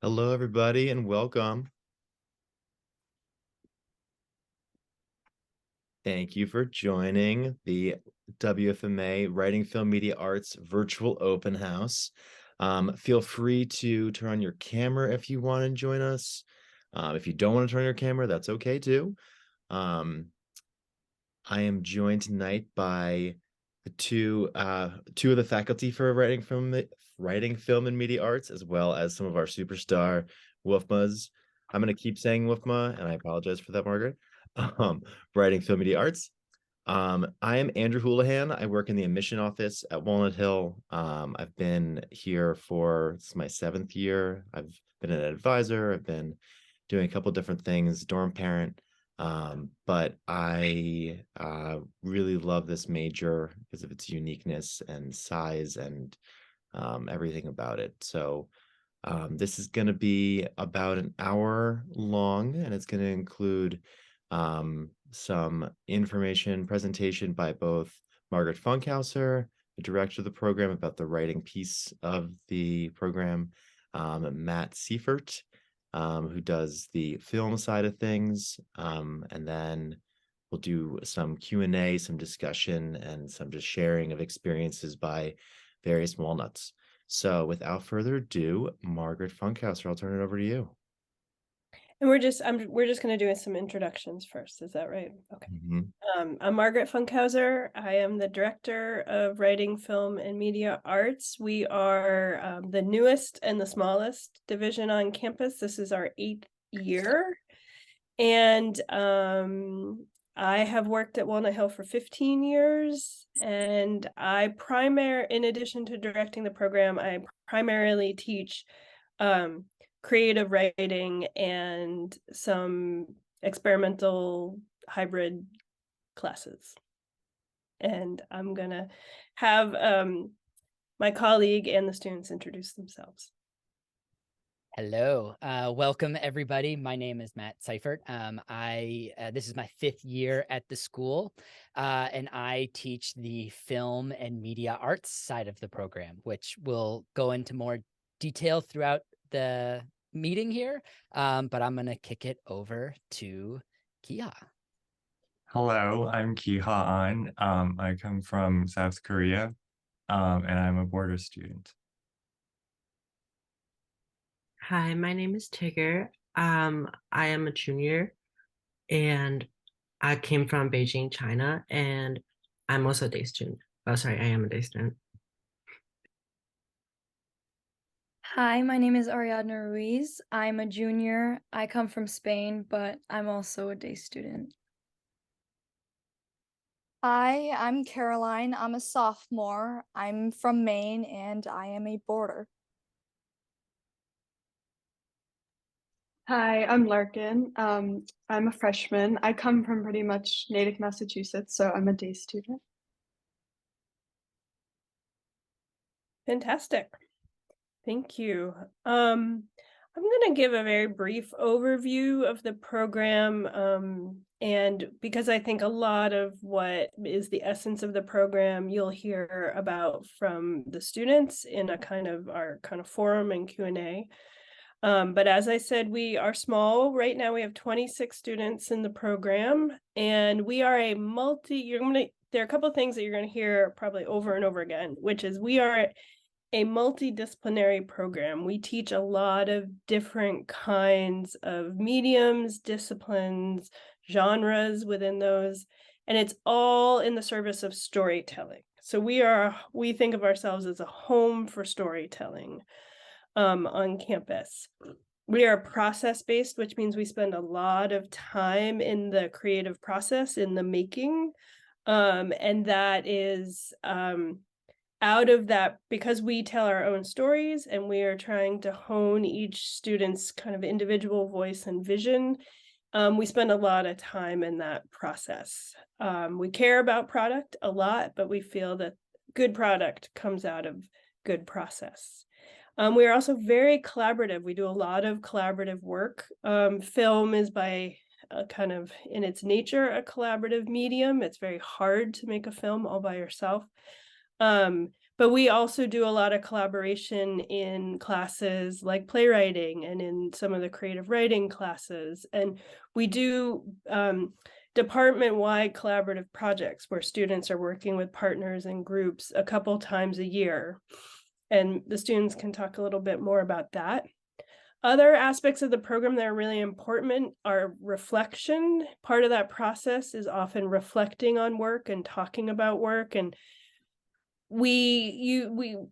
Hello, everybody, and welcome. Thank you for joining the WFMA Writing Film Media Arts Virtual Open House. Feel free to turn on your camera if you want to join us. If you don't want to turn on your camera, that's okay too. Um, I am joined tonight by two of the faculty for writing film and media arts, as well as some of our superstar Wolfmas. I'm gonna keep saying Wolfma, and I apologize for that, Margaret. Um, Writing film media arts. I am Andrew Houlihan. I work in the admission office at Walnut Hill. I've been here for this is my seventh year. I've been an advisor. I've been doing a couple different things, dorm parent. But I really love this major because of its uniqueness and size and everything about it. So this is going to be about an hour long, and it's going to include some information presentation by both Margaret Funkhauser, the director of the program, about the writing piece of the program, Matt Seifert, who does the film side of things, and then we'll do some Q&A, some discussion, and some just sharing of experiences by various walnuts. So without further ado, Margaret Funkhauser, I'll turn it over to you. And we're just going to do some introductions first. Is that right? Okay. Mhm. I'm Margaret Funkhauser. I am the director of writing, film, and media arts. We are the newest and the smallest division on campus. This is our 8th year, and I have worked at Walnut Hill for 15 years. And in addition to directing the program, I primarily teach um, creative writing and some experimental hybrid classes. And I'm gonna have my colleague and the students introduce themselves. Hello, welcome everybody. My name is Matt Seifert. This is my 5th year at the school, and I teach the film and media arts side of the program, which will go into more detail throughout the meeting here. But I'm gonna kick it over to Kia. Hello, I'm Kiha An. I come from South Korea, and I'm a boarder student. Hi, my name is Tigger. I am a junior and I came from Beijing, China, and I'm also a day student. Oh, sorry, I am a day student. Hi, my name is Ariadna Ruiz. I'm a junior. I come from Spain, but I'm also a day student. Hi, I'm Caroline. I'm a sophomore. I'm from Maine and I am a boarder. Hi, I'm Larkin. I'm a freshman. I come from pretty much Natick, Massachusetts, so I'm a day student. Fantastic. Thank you. I'm going to give a very brief overview of the program, and because I think a lot of what is the essence of the program you'll hear about from the students in our kind of forum and Q&A. But as I said, we are small. Right now we have 26 students in the program, and we are there are a couple of things that you're going to hear probably over and over again, which is we are a multidisciplinary program. We teach a lot of different kinds of mediums, disciplines, genres within those, and it's all in the service of storytelling. So we think of ourselves as a home for storytelling on campus. We are process-based, which means we spend a lot of time in the creative process, in the making, and that is out of that, because we tell our own stories and we are trying to hone each student's kind of individual voice and vision, we spend a lot of time in that process. We care about product a lot, but we feel that good product comes out of good process. We are also very collaborative. We do a lot of collaborative work. Film is by kind of in its nature a collaborative medium. It's very hard to make a film all by yourself. But we also do a lot of collaboration in classes like playwriting and in some of the creative writing classes. And we do department-wide collaborative projects where students are working with partners and groups a couple times a year. And the students can talk a little bit more about that. Other aspects of the program that are really important are reflection. Part of that process is often reflecting on work and talking about work. And you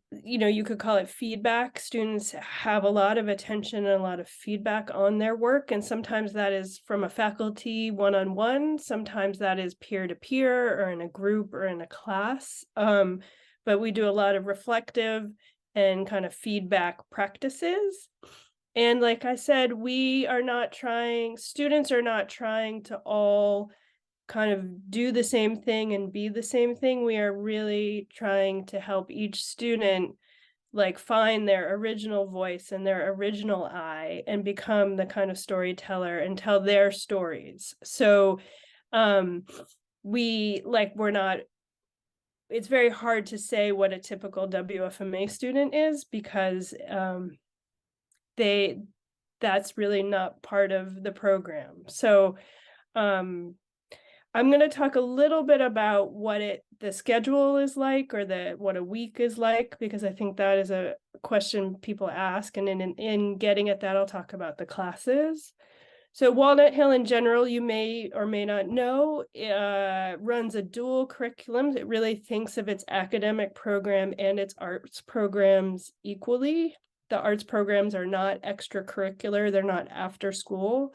could call it feedback. Students have a lot of attention and a lot of feedback on their work, and sometimes that is from a faculty one-on-one, sometimes that is peer-to-peer or in a group or in a class. But we do a lot of reflective and kind of feedback practices. And like I said, students are not trying to all kind of do the same thing and be the same thing. We are really trying to help each student like find their original voice and their original I and become the kind of storyteller and tell their stories. So it's very hard to say what a typical WFMA student is because that's really not part of the program. So I'm going to talk a little bit about what the schedule is like or what a week is like, because I think that is a question people ask. And in getting at that, I'll talk about the classes. So Walnut Hill in general, you may or may not know, runs a dual curriculum. It really thinks of its academic program and its arts programs equally. The arts programs are not extracurricular. They're not after school.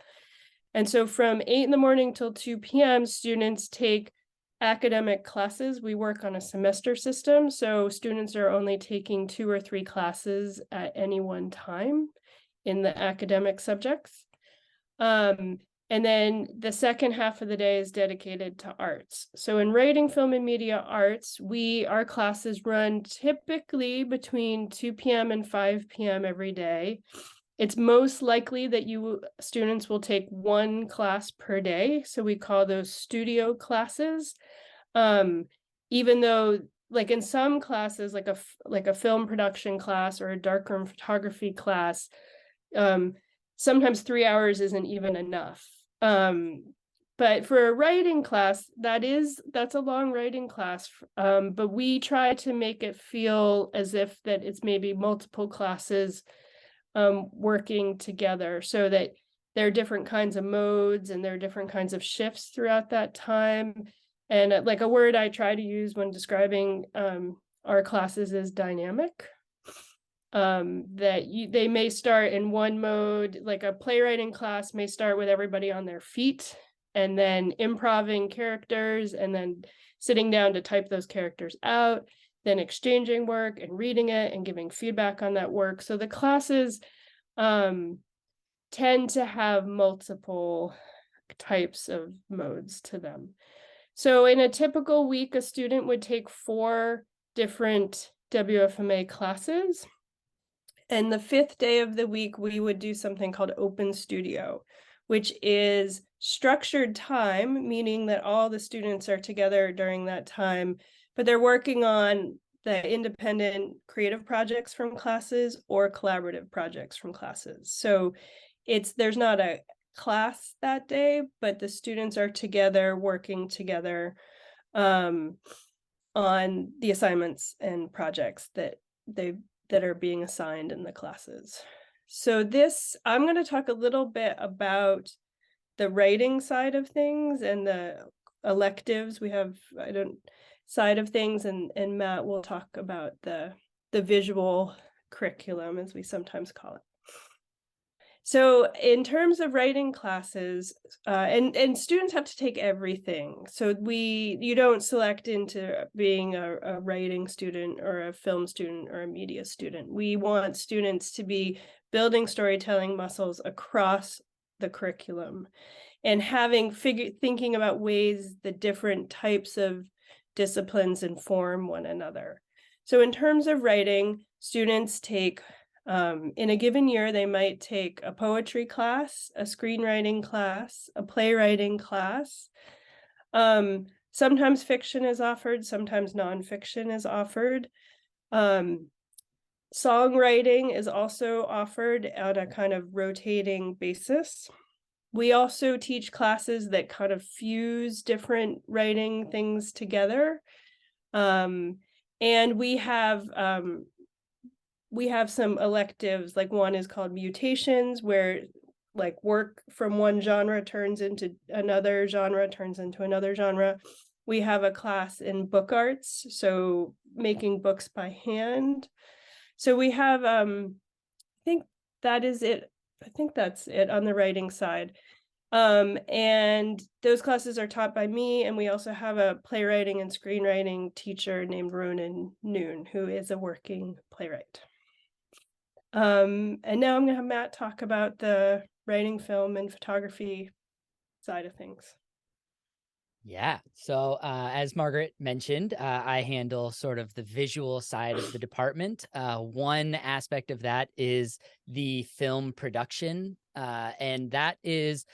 And so from 8 in the morning till 2 p.m., students take academic classes. We work on a semester system, so students are only taking 2 or 3 classes at any one time in the academic subjects. And then the second half of the day is dedicated to arts. So in writing, film, and media arts, our classes run typically between 2 p.m. and 5 p.m. every day. It's most likely that students will take 1 class per day. So we call those studio classes. Even though like in some classes, like a film production class or a darkroom photography class, sometimes 3 hours isn't even enough. But for a writing class, that's a long writing class. But we try to make it feel as if that it's maybe multiple classes working together so that there are different kinds of modes and there are different kinds of shifts throughout that time. And like a word I try to use when describing our classes is dynamic. They may start in one mode, like a playwriting class may start with everybody on their feet and then improving characters and then sitting down to type those characters out, then exchanging work and reading it and giving feedback on that work. So the classes tend to have multiple types of modes to them. So in a typical week, a student would take 4 different WFMA classes. And the 5th day of the week, we would do something called Open Studio, which is structured time, meaning that all the students are together during that time, but they're working on the independent creative projects from classes or collaborative projects from classes. So there's not a class that day, but the students are together working together on the assignments and projects that are being assigned in the classes. So I'm going to talk a little bit about the writing side of things and the electives side of things, and Matt will talk about the visual curriculum, as we sometimes call it. So in terms of writing classes, and students have to take everything. So you don't select into being a writing student or a film student or a media student. We want students to be building storytelling muscles across the curriculum and thinking about ways the different types of disciplines inform one another. So in terms of writing, students take in a given year, they might take a poetry class, a screenwriting class, a playwriting class. Sometimes fiction is offered, sometimes nonfiction is offered. Songwriting is also offered on a kind of rotating basis. We also teach classes that kind of fuse different writing things together. And we have some electives, like one is called mutations, where like work from one genre turns into another genre, turns into another genre. We have a class in book arts, so making books by hand. So we have, I think that is it. I think that's it on the writing side. And those classes are taught by me, and we also have a playwriting and screenwriting teacher named Ronan Noon, who is a working playwright. And now I'm gonna have Matt talk about the writing, film, and photography side of things. Yeah. So as Margaret mentioned, I handle sort of the visual side of the department. One aspect of that is the film production, and that is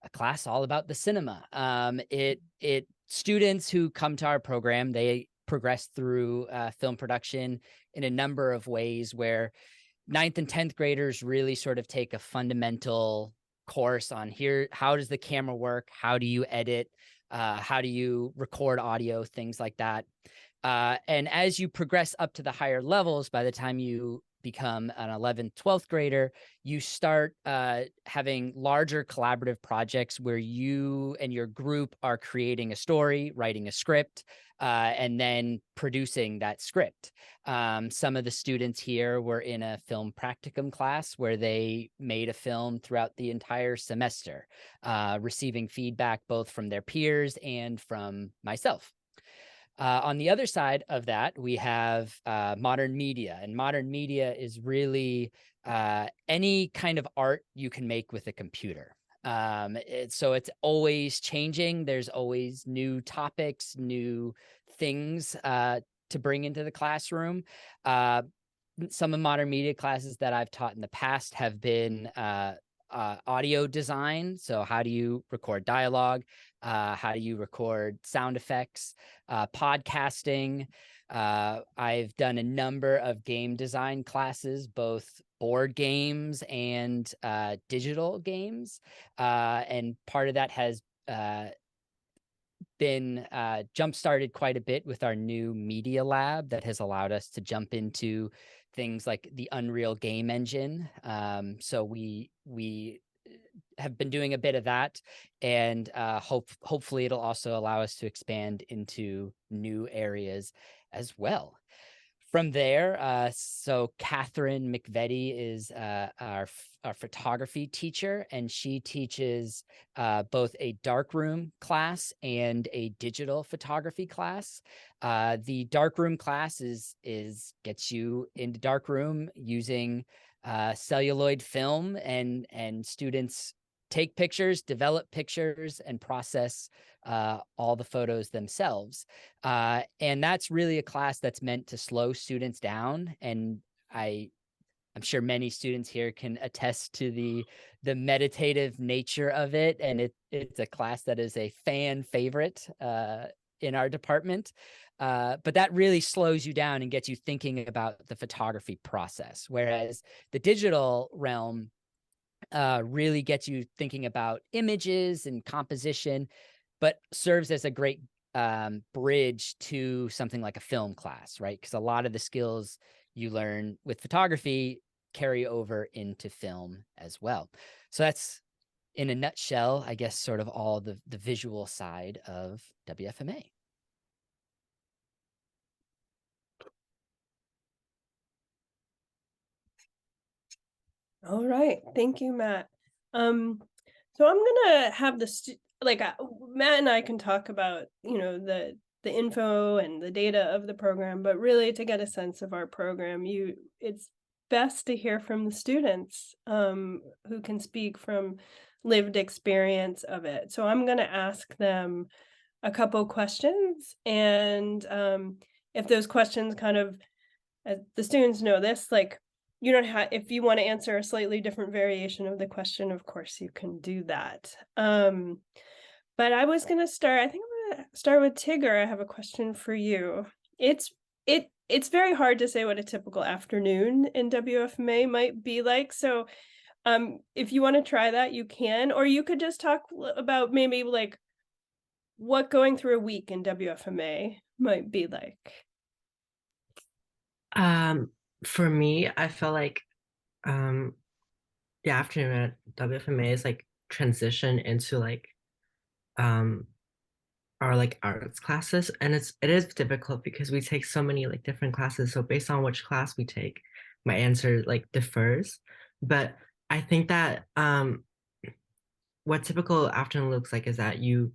a class all about the cinema. It students who come to our program, they progress through film production in a number of ways, where 9th and 10th graders really sort of take a fundamental course on here. How does the camera work? How do you edit? How do you record audio? Things like that. And as you progress up to the higher levels, by the time you become an 11th, 12th grader, you start having larger collaborative projects where you and your group are creating a story, writing a script, and then producing that script. Some of the students here were in a film practicum class where they made a film throughout the entire semester, receiving feedback both from their peers and from myself. On the other side of that, we have modern media, and modern media is really any kind of art you can make with a computer. So it's always changing. There's always new topics, new things to bring into the classroom. Some of modern media classes that I've taught in the past have been audio design. So how do you record dialogue? How do you record sound effects? Podcasting. I've done a number of game design classes, both board games and digital games. And part of that has been jump-started quite a bit with our new media lab that has allowed us to jump into things like the Unreal Game Engine. So we have been doing a bit of that, and hopefully it'll also allow us to expand into new areas as well. From there, so Catherine McVetti is our photography teacher, and she teaches both a darkroom class and a digital photography class. The darkroom class gets you into darkroom using celluloid film, and students take pictures, develop pictures, and process all the photos themselves. And that's really a class that's meant to slow students down. And I'm sure many students here can attest to the meditative nature of it. And it's a class that is a fan favorite in our department. But that really slows you down and gets you thinking about the photography process. Whereas the digital realm really gets you thinking about images and composition, but serves as a great bridge to something like a film class, right? Because a lot of the skills you learn with photography carry over into film as well. So that's, in a nutshell, I guess, sort of all the visual side of WFMA. All right, thank you, Matt. So I'm gonna have Matt and I can talk about, the info and the data of the program, but really to get a sense of our program, it's best to hear from the students who can speak from lived experience of it. So I'm gonna ask them a couple questions, and if those questions kind of, the students know this, like, you don't have, if you want to answer a slightly different variation of the question, of course you can do that. But I think I'm gonna start with Tigger. I have a question for you. it's very hard to say what a typical afternoon in WFMA might be like. So if you want to try that, you can, or you could just talk about maybe like what going through a week in WFMA might be like. For me, I feel like the afternoon at WFMA is like transition into like our like arts classes, and it is difficult because we take so many like different classes. So based on which class we take, my answer like differs. But I think that what typical afternoon looks like is that you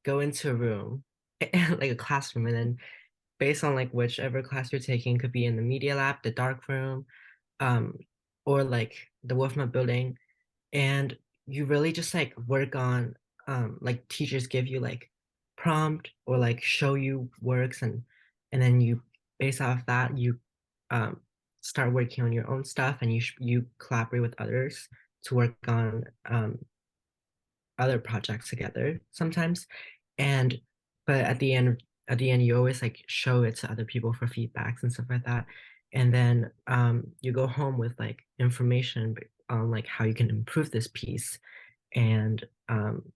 go into a room, like a classroom, and then based on like whichever class you're taking, could be in the media lab, the dark room, um, or like the Wolfman building, and you really just like work on like teachers give you like prompt or like show you works, and then you based off that you um start working on your own stuff, and you collaborate with others to work on other projects together sometimes. And but at the end you always like show it to other people for feedbacks and stuff like that, and then you go home with like information on like how you can improve this piece, and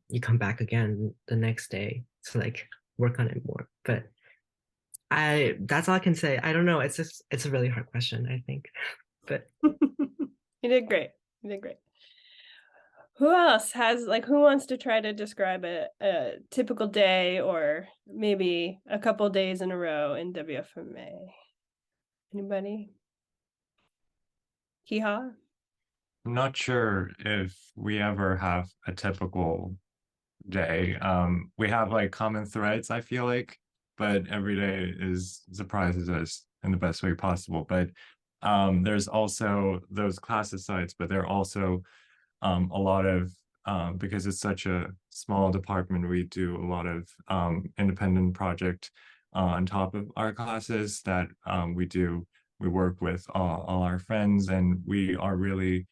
you come back again the next day to like work on it more. But I that's all I can say. I don't know, it's a really hard question, I think. But You did great. You did great. Who else has like who wants to try to describe a typical day or maybe a couple days in a row in WFMA? Anybody? Kiha? I'm not sure if we ever have a typical day. We have like common threads, I feel like, but every day is surprises us in the best way possible. But there's also those classes sites, but there are also a lot of because it's such a small department, we do a lot of independent project on top of our classes that we work with all our friends, and we are really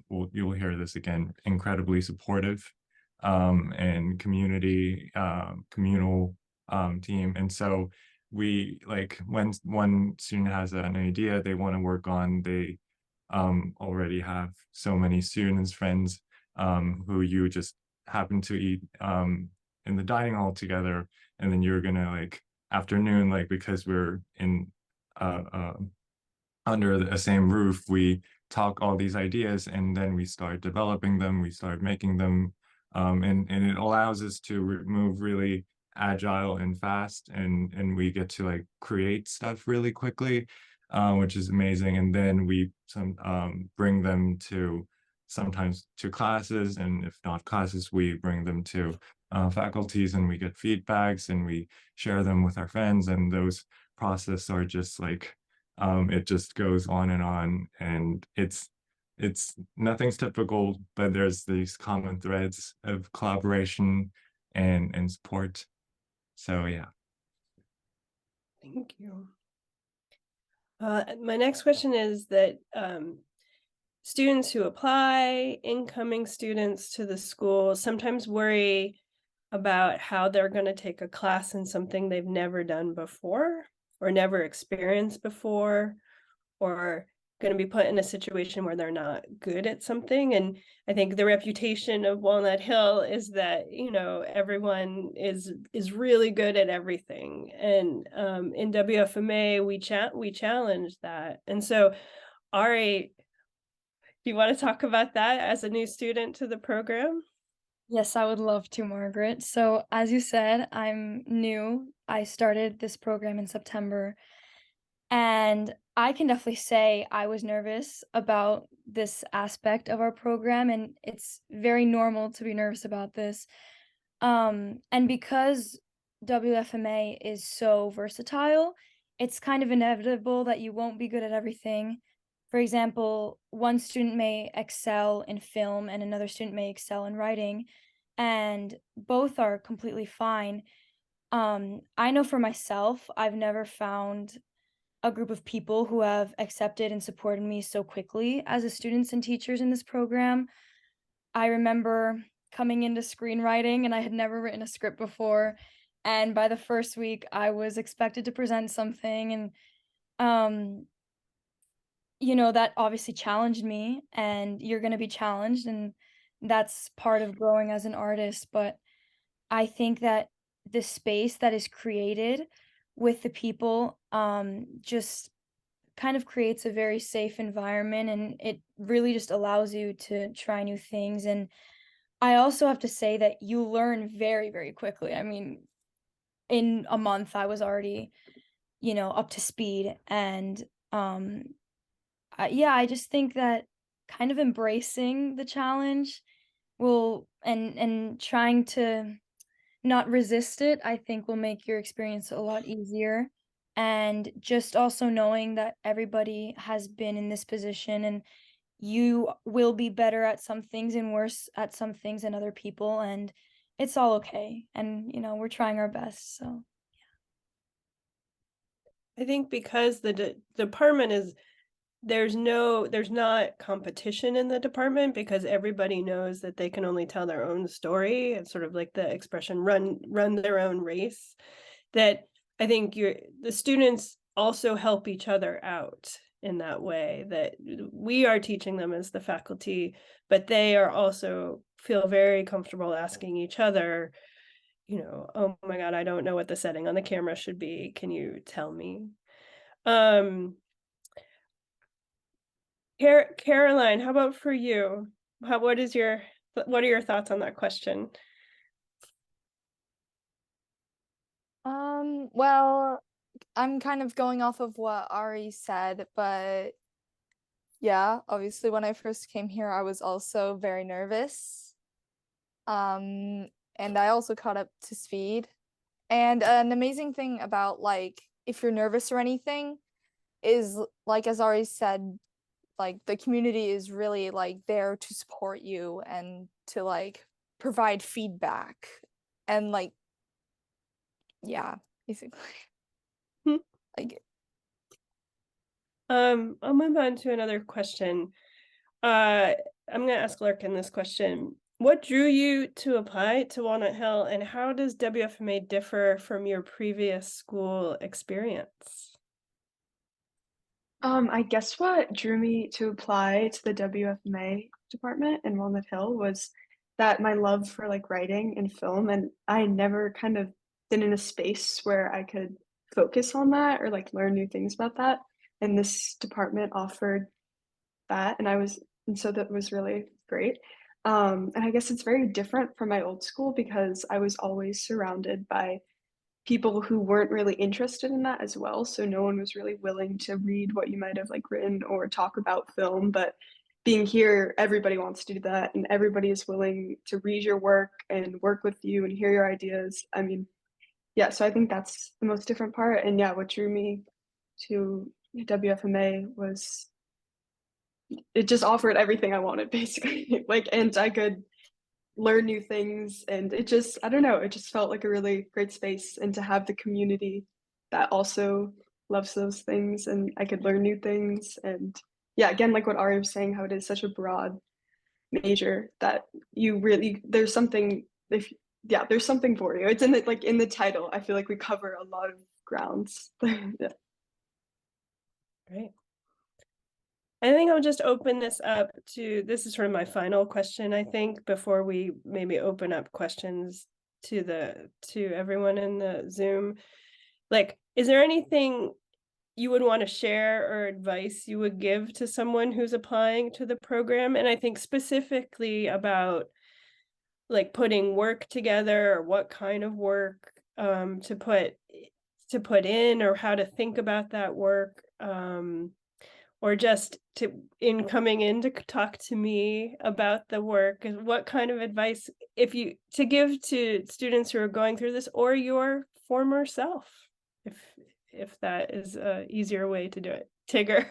you'll hear this again, incredibly supportive and communal team. And so we like when one student has an idea they want to work on, they already have so many students, friends who you just happen to eat in the dining hall together, and then you're gonna like afternoon, like because we're in under the same roof, we talk all these ideas, and then we start developing them, we start making them, and it allows us to move really agile and fast, and we get to like create stuff really quickly, which is amazing. And then we bring them to sometimes to classes, and if not classes, we bring them to faculties, and we get feedbacks, and we share them with our friends, and those process are just like it just goes on, and it's nothing's typical, but there's these common threads of collaboration and support. So yeah. Thank you. My next question is that students who apply, incoming students to the school, sometimes worry about how they're going to take a class in something they've never done before or never experienced before, or going to be put in a situation where they're not good at something. And I think the reputation of Walnut Hill is that, you know, everyone is really good at everything. And in WFMA, we challenge that. And so, Ari, do you want to talk about that as a new student to the program? Yes, I would love to, Margaret. So, as you said, I'm new. I started this program in September, and I can definitely say I was nervous about this aspect of our program, and it's very normal to be nervous about this. And because WFMA is so versatile, it's kind of inevitable that you won't be good at everything. For example, one student may excel in film and another student may excel in writing, and both are completely fine. I know for myself, I've never found a group of people who have accepted and supported me so quickly as the students and teachers in this program. I remember coming into screenwriting and I had never written a script before. And by the first week, I was expected to present something, and that obviously challenged me, and you're going to be challenged, and that's part of growing as an artist. But I think that the space that is created with the people just kind of creates a very safe environment, and it really just allows you to try new things. And I also have to say that you learn very, very quickly. I mean, in a month I was already, up to speed. And yeah, I just think that kind of embracing the challenge will, and trying to not resist it, I think will make your experience a lot easier. And just also knowing that everybody has been in this position, and you will be better at some things and worse at some things than other people, and it's all okay. And we're trying our best. So I think because the department is there's not competition in the department, because everybody knows that they can only tell their own story. It's sort of like the expression run their own race. That I think the students also help each other out in that way, that we are teaching them as the faculty, but they are also feel very comfortable asking each other, oh my God, I don't know what the setting on the camera should be. Can you tell me? Caroline, how about for you? What are your thoughts on that question? Well, I'm kind of going off of what Ari said, but yeah, obviously when I first came here, I was also very nervous. And I also caught up to speed. And an amazing thing about like if you're nervous or anything is like as Ari said, like the community is really like there to support you and to like provide feedback and like yeah, basically. Like I'll move on to another question. I'm gonna ask Larkin this question. What drew you to apply to Walnut Hill, and how does WFMA differ from your previous school experience? I guess what drew me to apply to the WFMA department in Walnut Hill was that my love for like writing and film, and I never kind of been in a space where I could focus on that or like learn new things about that. And this department offered that, and so that was really great. And I guess it's very different from my old school because I was always surrounded by people who weren't really interested in that as well. So no one was really willing to read what you might have like written or talk about film. But being here, everybody wants to do that, and everybody is willing to read your work and work with you and hear your ideas. I mean, yeah, so I think that's the most different part. And yeah, what drew me to WFMA was it just offered everything I wanted basically. Like, and I could learn new things, and it just, I don't know, it just felt like a really great space, and to have the community that also loves those things, and I could learn new things. And yeah, again, like what Ari was saying, how it is such a broad major that you really, there's something, if yeah, there's something for you. It's in the like in the title. I feel like we cover a lot of grounds. Yeah. Great. I think I'll just open this up this is sort of my final question, I think, before we maybe open up questions to everyone in the Zoom. Like, is there anything you would want to share or advice you would give to someone who's applying to the program? And I think specifically about like putting work together, or what kind of work to put in, or how to think about that work. Or just in coming in to talk to me about the work, and what kind of advice to give to students who are going through this, or your former self, if that is a easier way to do it. Tigger.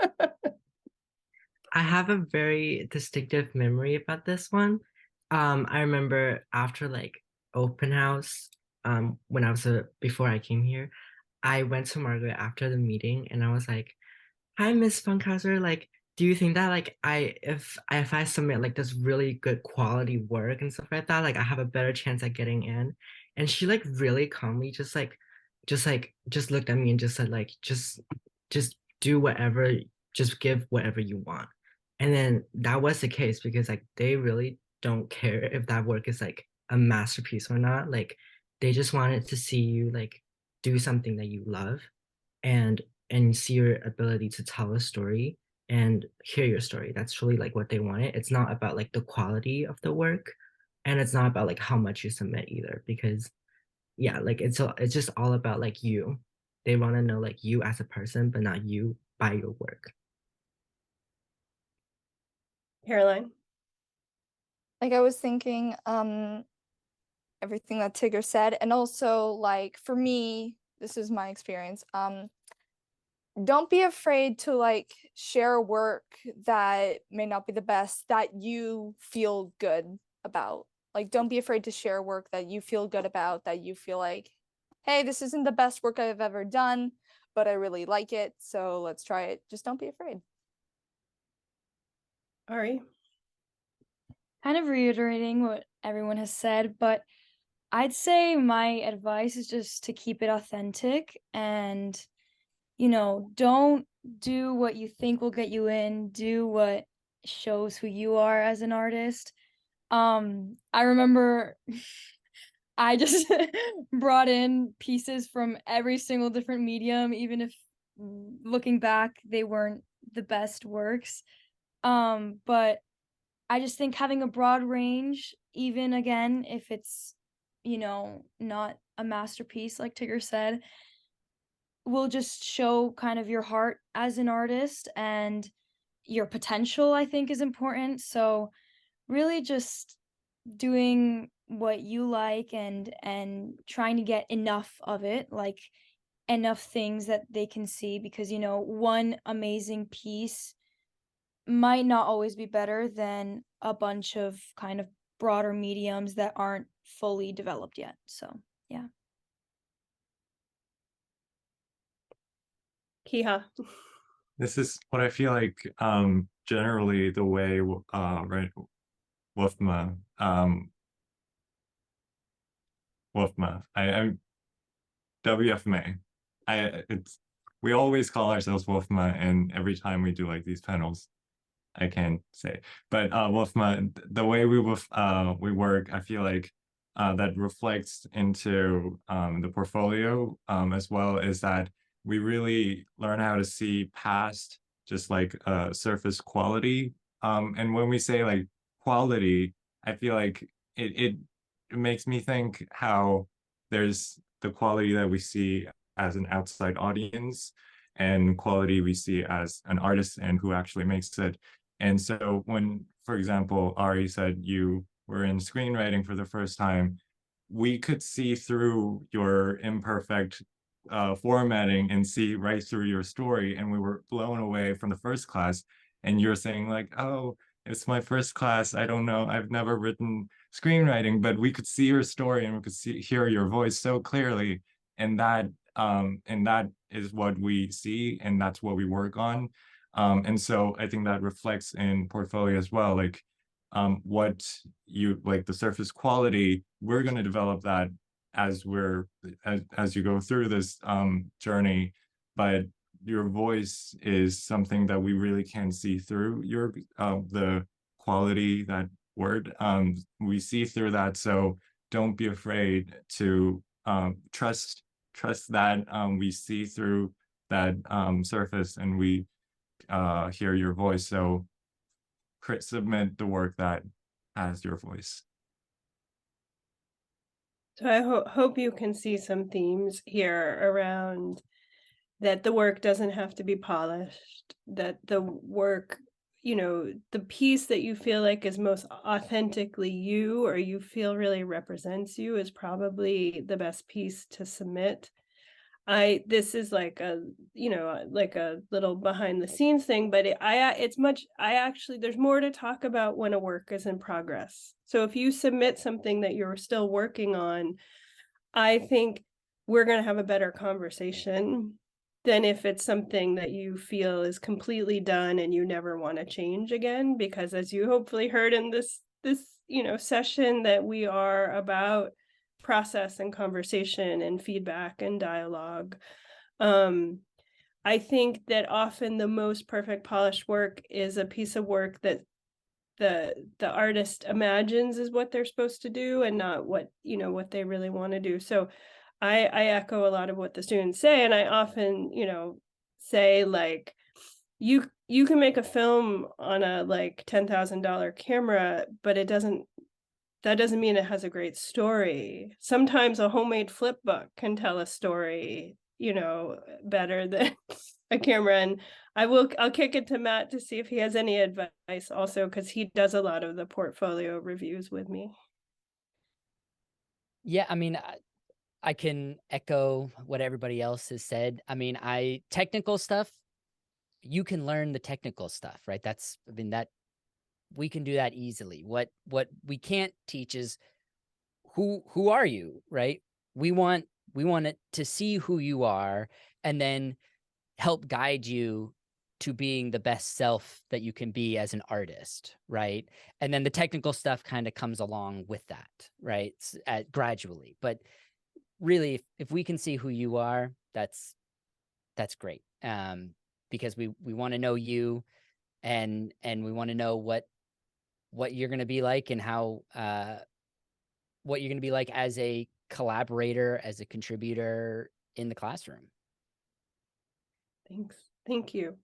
I have a very distinctive memory about this one. I remember after like open house, when I was before I came here, I went to Margaret after the meeting and I was like, "Hi, Miss Funkhauser. Like, do you think that like if I submit like this really good quality work and stuff like that, like I have a better chance at getting in?" And she like really calmly just like just looked at me and just said like, just do whatever, just give whatever you want. And then that was the case because like they really don't care if that work is like a masterpiece or not. Like they just wanted to see you like do something that you love and see your ability to tell a story and hear your story. That's really like what they wanted. It's not about like the quality of the work, and it's not about like how much you submit either, because yeah, like it's just all about like you. They want to know like you as a person, but not you by your work. Caroline. Like I was thinking, everything that Tigger said, and also like for me, this is my experience. Don't be afraid to like share work that may not be the best that you feel good about. Like don't be afraid to share work that you feel good about, that you feel like, hey, this isn't the best work I've ever done, but I really like it, so let's try it. Just don't be afraid. Ari. Kind of reiterating what everyone has said, but I'd say my advice is just to keep it authentic and, you know, don't do what you think will get you in, do what shows who you are as an artist. I remember I just brought in pieces from every single different medium, even if looking back, they weren't the best works. But I just think having a broad range, even again, if it's, you know, not a masterpiece, like Tigger said, will just show kind of your heart as an artist, and your potential, I think, is important. So really just doing what you like and trying to get enough of it, like enough things that they can see, because, you know, one amazing piece might not always be better than a bunch of kind of broader mediums that aren't fully developed yet. So, yeah. Kiha. This is what I feel like generally the way right WFMA WFMA I'm WFMA it's we always call ourselves WFMA, and every time we do like these panels I can't say, but WFMA, the way we work, I feel like that reflects into the portfolio, as well as that we really learn how to see past just like surface quality. And when we say like quality, I feel like it makes me think how there's the quality that we see as an outside audience and quality we see as an artist and who actually makes it. And so when, for example, Ari said you were in screenwriting for the first time, we could see through your imperfect formatting and see right through your story. And we were blown away from the first class. And you're saying like, oh, it's my first class. I don't know. I've never written screenwriting, but we could see your story and we could hear your voice so clearly. And that is what we see, and that's what we work on. And so I think that reflects in portfolio as well, like what you like the surface quality, we're going to develop that as as you go through this journey, but your voice is something that we really can see through your the quality, that word, we see through that. So don't be afraid to trust that we see through that surface, and we hear your voice. So submit the work that has your voice. So I hope you can see some themes here around that the work doesn't have to be polished, that the work, you know, the piece that you feel like is most authentically you, or you feel really represents you, is probably the best piece to submit. This is like a, you know, like a little behind the scenes thing, but there's more to talk about when a work is in progress. So if you submit something that you're still working on, I think we're going to have a better conversation than if it's something that you feel is completely done and you never want to change again. Because as you hopefully heard in this, you know, session, that we are about process and conversation and feedback and dialogue. I think that often the most perfect polished work is a piece of work that the artist imagines is what they're supposed to do and not what, you know, what they really want to do. So I echo a lot of what the students say, and I often, you know, say like, you can make a film on a like $10,000 camera, but that doesn't mean it has a great story. Sometimes a homemade flip book can tell a story, you know, better than a camera. And I'll kick it to Matt to see if he has any advice also, because he does a lot of the portfolio reviews with me. Yeah, I mean, I can echo what everybody else has said. I mean, technical stuff, you can learn the technical stuff, right? That we can do that easily. What we can't teach is who are you, right? We want it to see who you are and then help guide you to being the best self that you can be as an artist, right? And then the technical stuff kind of comes along with that, right? Gradually. But really, if we can see who you are, that's great. Because we want to know you, and we want to know what you're going to be like, and how what you're going to be like as a collaborator, as a contributor in the classroom. Thank you.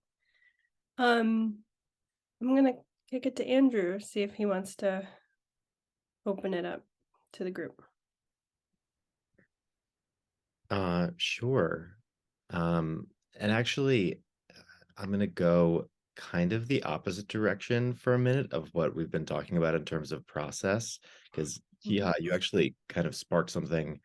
I'm gonna kick it to Andrew, see if he wants to open it up to the group. Sure. And actually, I'm gonna go kind of the opposite direction for a minute of what we've been talking about in terms of process, because yeah, you actually kind of sparked something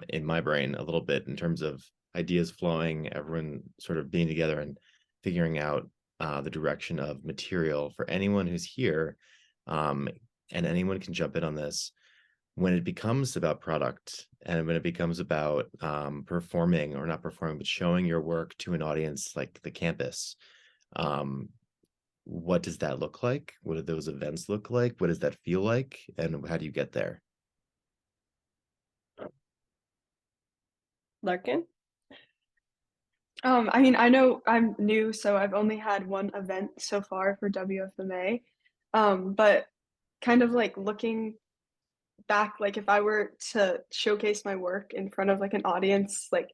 in my brain a little bit in terms of ideas flowing, everyone sort of being together and figuring out the direction of material for anyone who's here. And anyone can jump in on this. When it becomes about product and when it becomes about performing, or not performing, but showing your work to an audience like the campus, what does that look like? What do those events look like? What does that feel like? And how do you get there? Larkin? I mean, I know I'm new, so I've only had one event so far for WFMA. But kind of like looking back, like if I were to showcase my work in front of like an audience, like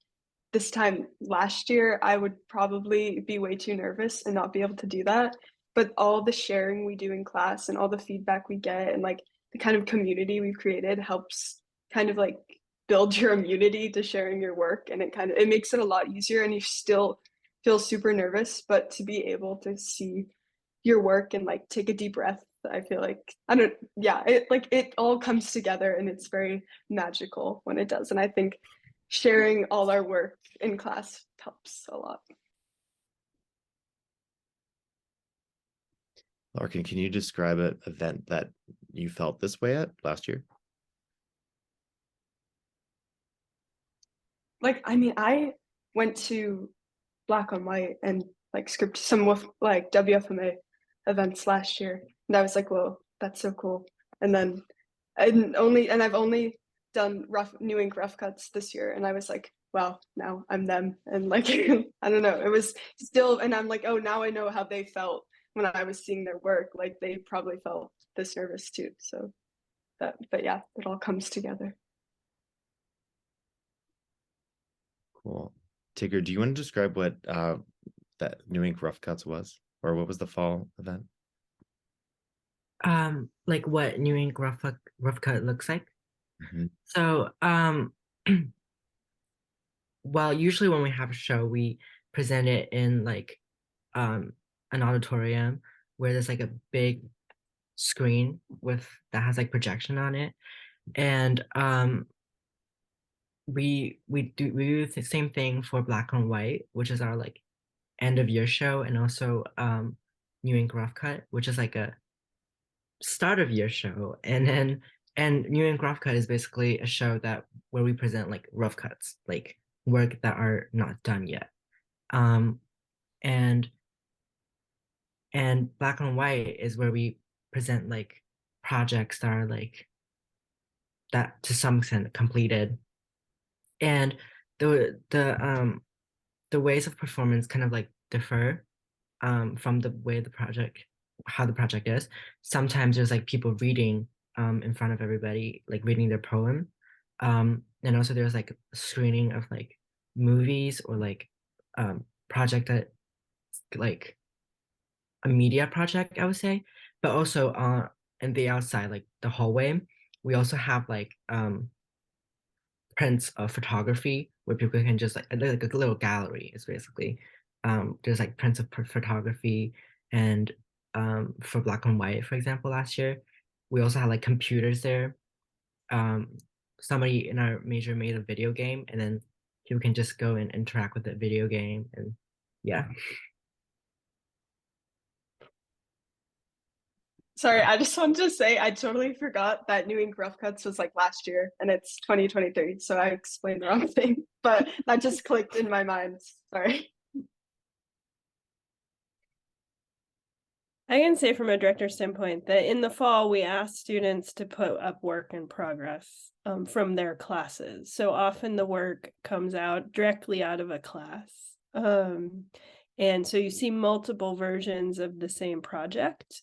this time last year, I would probably be way too nervous and not be able to do that. But all the sharing we do in class and all the feedback we get and like the kind of community we've created helps kind of like build your immunity to sharing your work, and it makes it a lot easier, and you still feel super nervous, but to be able to see your work and like take a deep breath, I feel like it all comes together, and it's very magical when it does. And I think sharing all our work in class helps a lot. Larkin, can you describe an event that you felt this way at last year? Like, I mean, I went to Black on White and like script some of like WFMA events last year, and I was like, whoa, that's so cool. And then I've only done New Ink rough cuts this year, and I was like, wow, now I'm them. And like I don't know, it was still, and I'm like, oh, now I know how they felt when I was seeing their work. Like they probably felt this nervous too. So but yeah, it all comes together. Cool. Tigger, do you want to describe what that New Ink Rough Cuts was, or what was the fall event? Like what New Ink rough cut looks like. Mhm. So well, usually when we have a show, we present it in like an auditorium where there's like a big screen that has like projection on it, and we do the same thing for Black on White, which is our like end of year show, and also New Ink Rough Cut, which is like a start of year show. And New Ink Rough Cut is basically a show where we present like rough cuts, like work that are not done yet. And Black on White is where we present like projects that are like that to some extent completed. And the ways of performance kind of like differ from the way how the project is. Sometimes there's like people reading in front of everybody, like reading their poem. And also there's like screening of like movies or like project that like a media project, I would say. But also in the outside, like the hallway, we also have like prints of photography where people can just like a little gallery is basically there's like prints of photography. And for black and white, for example, last year we also had like computers there. Somebody in our major made a video game, and then people can just go and interact with the video game. And yeah. Sorry, I just wanted to say I totally forgot that New Ink Rough Cuts was like last year and it's 2023, so I explained the wrong thing, but that just clicked in my mind. Sorry. I can say from a director's standpoint that in the fall, we ask students to put up work in progress from their classes. So often the work comes out directly out of a class. And so you see multiple versions of the same project.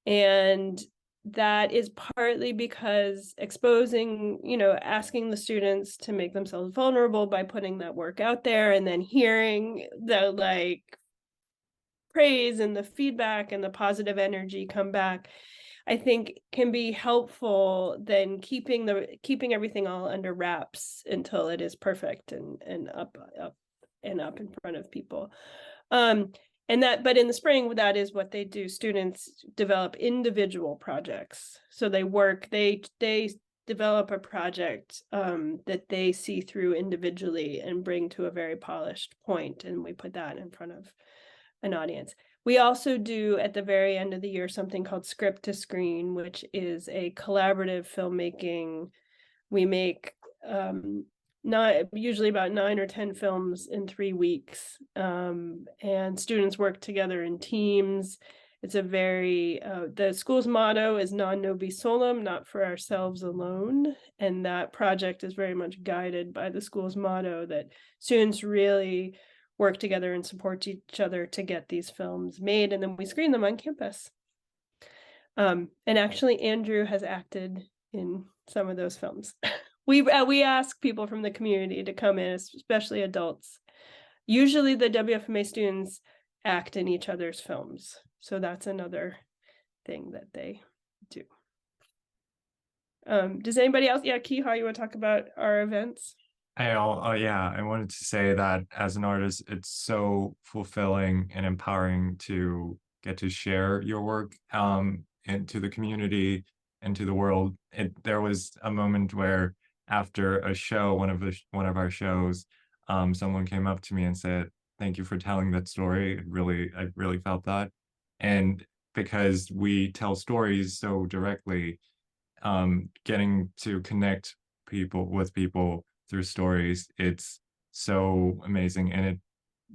And that is partly because exposing, asking the students to make themselves vulnerable by putting that work out there, and then hearing the like praise and the feedback and the positive energy come back, I think can be helpful than keeping everything all under wraps until it is perfect and up in front of people. But in the spring, that is what they do. Students develop individual projects. So they develop a project that they see through individually and bring to a very polished point, and we put that in front of an audience. We also do at the very end of the year something called Script to Screen, which is a collaborative filmmaking. We make not usually about 9 or 10 films in 3 weeks, and students work together in teams. It's a very the school's motto is non nobis solum, not for ourselves alone, and that project is very much guided by the school's motto that students really work together and support each other to get these films made, and then we screen them on campus. And actually, Andrew has acted in some of those films. We ask people from the community to come in, especially adults. Usually the WFMA students act in each other's films. So that's another thing that they do. Does anybody else? Yeah, Kiha, you want to talk about our events? I wanted to say that as an artist, it's so fulfilling and empowering to get to share your work into the community and to the world. There was a moment where after a show, one of our shows, someone came up to me and said, "Thank you for telling that story." I really felt that. And because we tell stories so directly, getting to connect with people through stories, it's so amazing, and it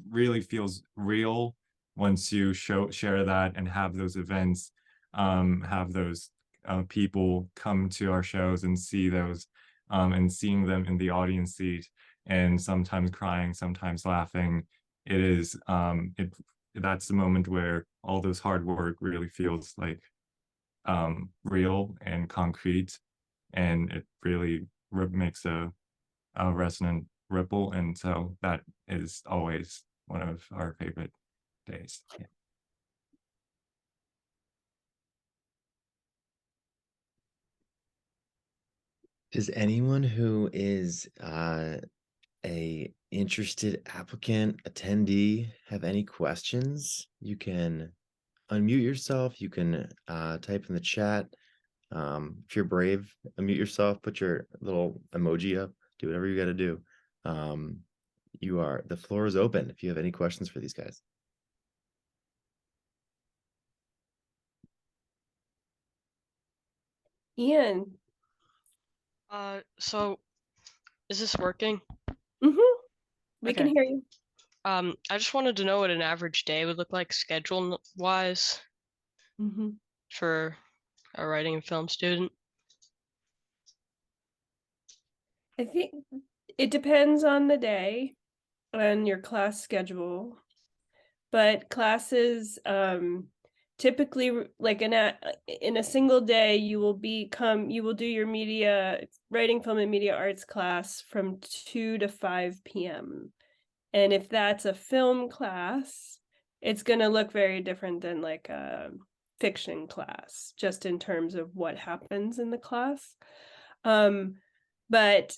really feels real once you share that and have those events, have those people come to our shows and see those, and seeing them in the audience seat, and sometimes crying, sometimes laughing. That's the moment where all those hard work really feels like real and concrete, and it really makes a resonant ripple. And so that is always one of our favorite days. Yeah. Does anyone who is a interested applicant, attendee, have any questions? You can unmute yourself. You can type in the chat. If you're brave, unmute yourself, put your little emoji up, do whatever you got to do. The floor is open if you have any questions for these guys. Ian. So is this working? Mm-hmm. We can Okay. hear you. I just wanted to know what an average day would look like schedule wise Mm-hmm. for a writing and film student. I think it depends on the day and your class schedule, but classes typically like in a single day you will do your writing, film, and media arts class from 2 to 5 p.m. And if that's a film class, it's going to look very different than like a fiction class, just in terms of what happens in the class. But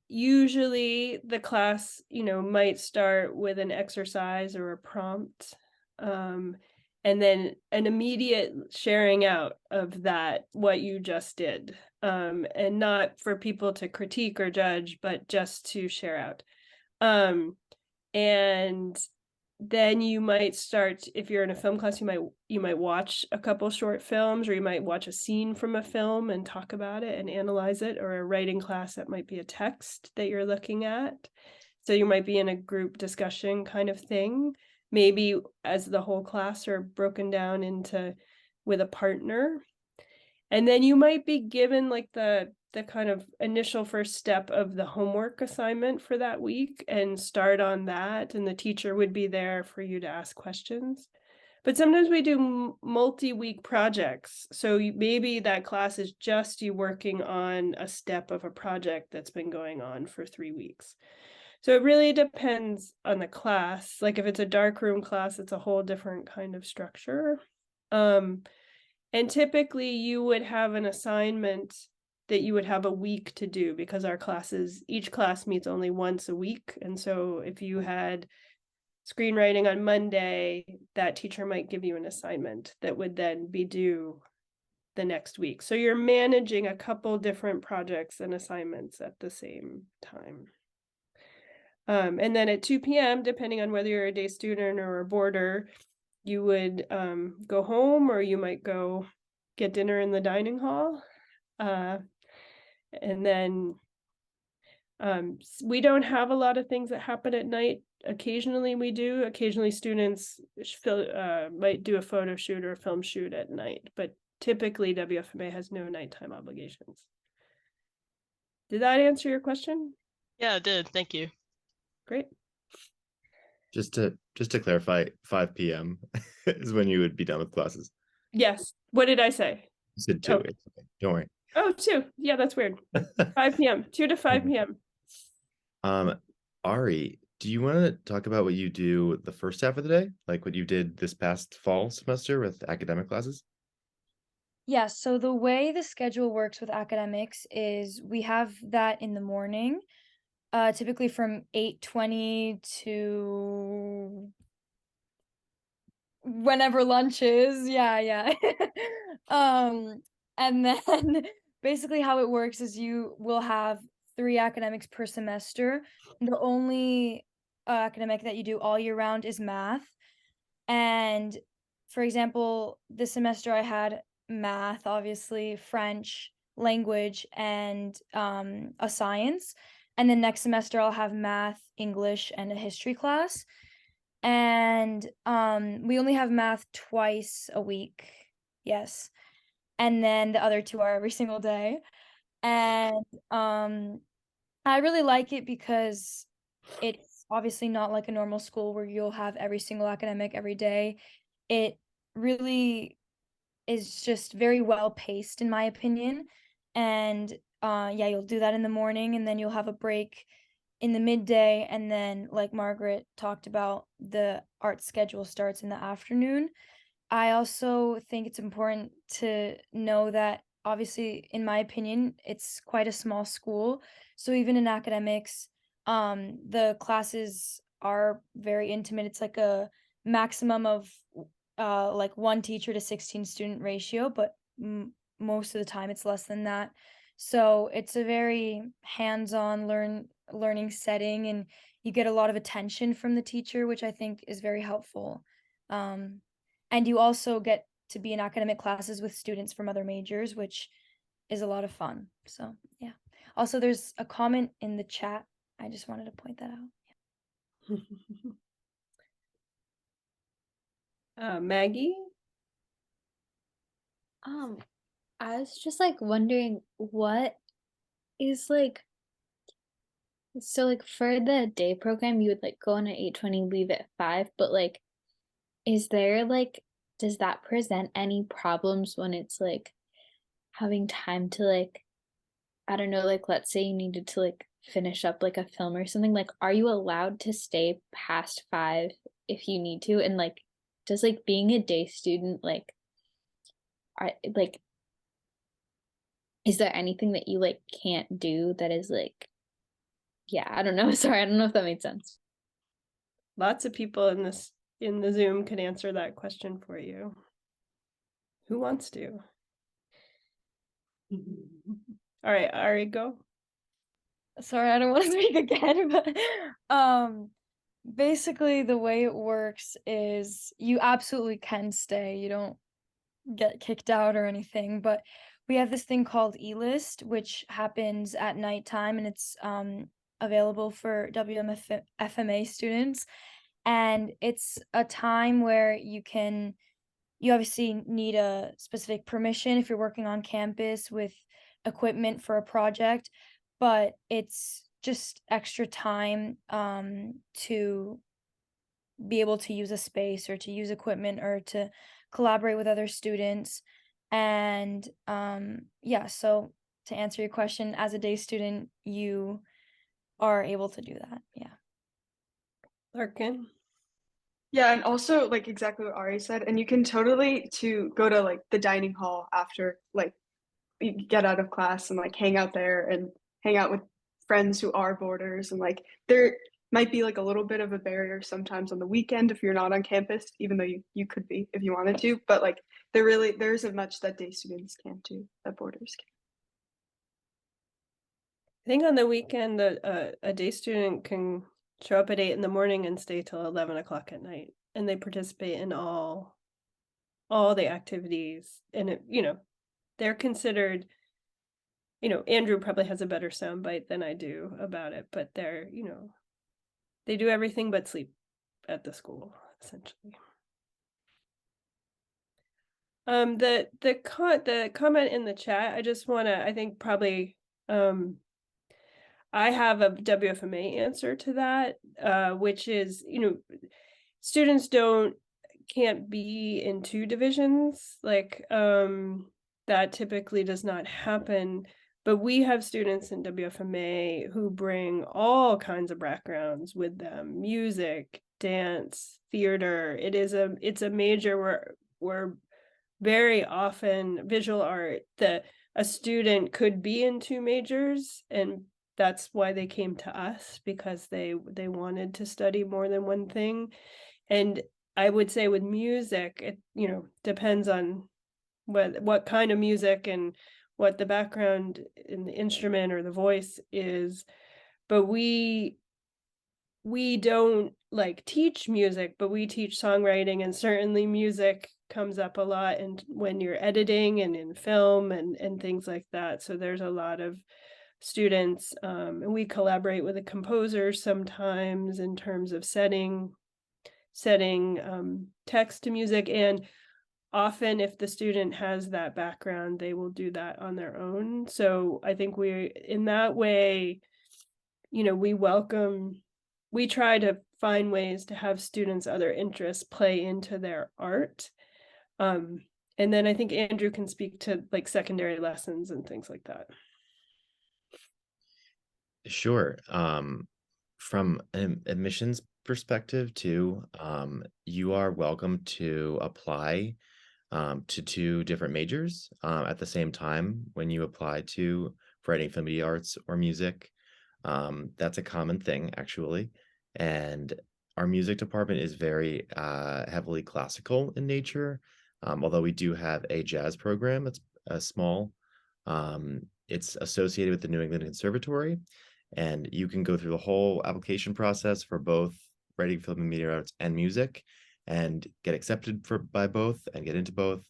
usually the class, might start with an exercise or a prompt, and then an immediate sharing out of that, what you just did, and not for people to critique or judge, but just to share out. And then you might start, if you're in a film class, you might watch a couple short films, or you might watch a scene from a film and talk about it and analyze it, or a writing class that might be a text that you're looking at. So you might be in a group discussion kind of thing, maybe as the whole class, or broken down into with a partner. And then you might be given like the kind of initial first step of the homework assignment for that week and start on that. And the teacher would be there for you to ask questions. But sometimes we do multi-week projects. So maybe that class is just you working on a step of a project that's been going on for 3 weeks. So it really depends on the class. Like if it's a darkroom class, it's a whole different kind of structure. And typically you would have an assignment that you would have a week to do, because each class meets only once a week. And so if you had screenwriting on Monday, that teacher might give you an assignment that would then be due the next week. So you're managing a couple different projects and assignments at the same time. And then at 2 p.m., depending on whether you're a day student or a boarder, you would go home, or you might go get dinner in the dining hall. And then we don't have a lot of things that happen at night. Occasionally we do. Occasionally students might do a photo shoot or a film shoot at night, but typically WFMA has no nighttime obligations. Did that answer your question? Yeah, it did. Thank you. Great. Just to clarify, 5 p.m. is when you would be done with classes. Yes. What did I say? You said 2. Oh. Okay. Don't worry. Oh, 2. Yeah, that's weird. 5 p.m. 2 to 5 p.m. Ari, do you want to talk about what you do the first half of the day? Like what you did this past fall semester with academic classes? Yeah, so the way the schedule works with academics is we have that in the morning, typically from 8:20 to whenever lunch is. Yeah. And then basically how it works is you will have 3 academics per semester. The only academic that you do all year round is math. And for example, this semester I had math, obviously, French, language, and a science. And then next semester I'll have math, English, and a history class. And we only have math twice a week. Yes. And then the other 2 are every single day. And I really like it because it's obviously not like a normal school where you'll have every single academic every day. It really is just very well paced, in my opinion. And yeah, you'll do that in the morning, and then you'll have a break in the midday, and then like Margaret talked about, the art schedule starts in the afternoon. I also think it's important to know that obviously, in my opinion, it's quite a small school. So even in academics, the classes are very intimate. It's like a maximum of like 1 teacher to 16 student ratio, but most of the time it's less than that. So it's a very hands-on learning setting, and you get a lot of attention from the teacher, which I think is very helpful. And you also get to be in academic classes with students from other majors, which is a lot of fun. So yeah. Also, there's a comment in the chat. I just wanted to point that out. Maggie? I was just like wondering, what is like So like for the day program, you would like go on at 8:20, leave at 5, but like is there like does that present any problems when it's like having time to like I don't know, like let's say you needed to like finish up like a film or something, like are you allowed to stay past 5 if you need to? And like does like being a day student like is there anything that you like can't do that is like yeah, I don't know. Sorry, I don't know if that made sense. Lots of people in the Zoom can answer that question for you. Who wants to? All right, Ari, go. Sorry, I don't want to speak again, but basically the way it works is you absolutely can stay. You don't get kicked out or anything, but we have this thing called E-List, which happens at nighttime, and it's available for WMFMA students. And it's a time where you obviously need a specific permission if you're working on campus with equipment for a project, but it's just extra time to be able to use a space or to use equipment or to collaborate with other students. And yeah, so to answer your question, as a day student, you are able to do that. Yeah. Larkin. Yeah, and also like exactly what Ari said, and you can totally go to like the dining hall after like you get out of class and like hang out there and hang out with friends who are boarders, and like there might be like a little bit of a barrier sometimes on the weekend if you're not on campus, even though you could be if you wanted to, but like there isn't much that day students can't do that boarders can. I think on the weekend, a day student can show up at 8 in the morning and stay till 11 o'clock at night, and they participate in all the activities. And it, they're considered. Andrew probably has a better soundbite than I do about it, but they're, they do everything but sleep at the school essentially. The comment in the chat, I just want to, I think probably, I have a WFMA answer to that, which is, students can't be in two divisions, like, that typically does not happen, but we have students in WFMA who bring all kinds of backgrounds with them: music, dance, theater. It's a major where very often visual art, a student could be in two majors, and that's why they came to us, because they wanted to study more than one thing. And I would say with music, it depends on what kind of music and what the background in the instrument or the voice is, but we don't like teach music, but we teach songwriting, and certainly music comes up a lot and when you're editing and in film and things like that. So there's a lot of students, and we collaborate with the composers sometimes in terms of setting text to music, and often if the student has that background, they will do that on their own. So I think in that way, we try to find ways to have students' other interests play into their art. And then I think Andrew can speak to like secondary lessons and things like that. Sure. From an admissions perspective too, you are welcome to apply to two different majors at the same time when you apply to writing, film, media arts, or music. That's a common thing, actually. And our music department is very heavily classical in nature, although we do have a jazz program that's small. It's associated with the New England Conservatory, and you can go through the whole application process for both writing, film, and media arts and music, and get accepted by both and get into both.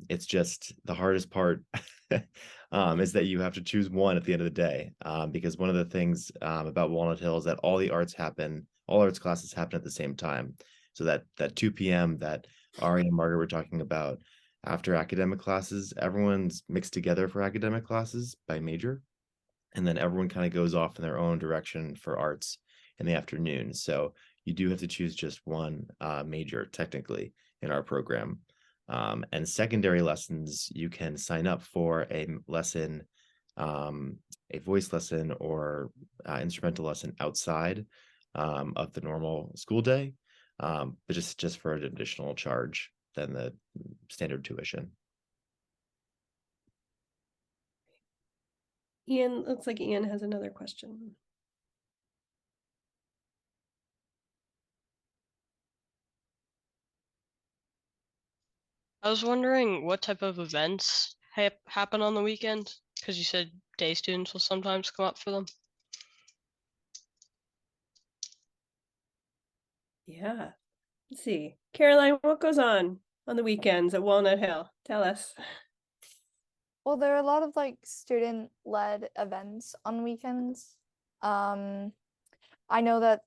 It's just the hardest part is that you have to choose one at the end of the day, because one of the things about Walnut Hill is that all arts classes happen at the same time. So that 2 p.m. that Ari and Margaret were talking about after academic classes, everyone's mixed together for academic classes by major. and then everyone kind of goes off in their own direction for arts in the afternoon. So you do have to choose just one major technically in our program. And secondary lessons, you can sign up for a lesson, a voice lesson or instrumental lesson outside of the normal school day, but just for an additional charge than the standard tuition. Ian, looks like Ian has another question. I was wondering what type of events happen on the weekend, because you said day students will sometimes come up for them. Yeah. Let's see. Caroline, what goes on the weekends at Walnut Hill? Tell us. Well, there are a lot of like student-led events on weekends. I know that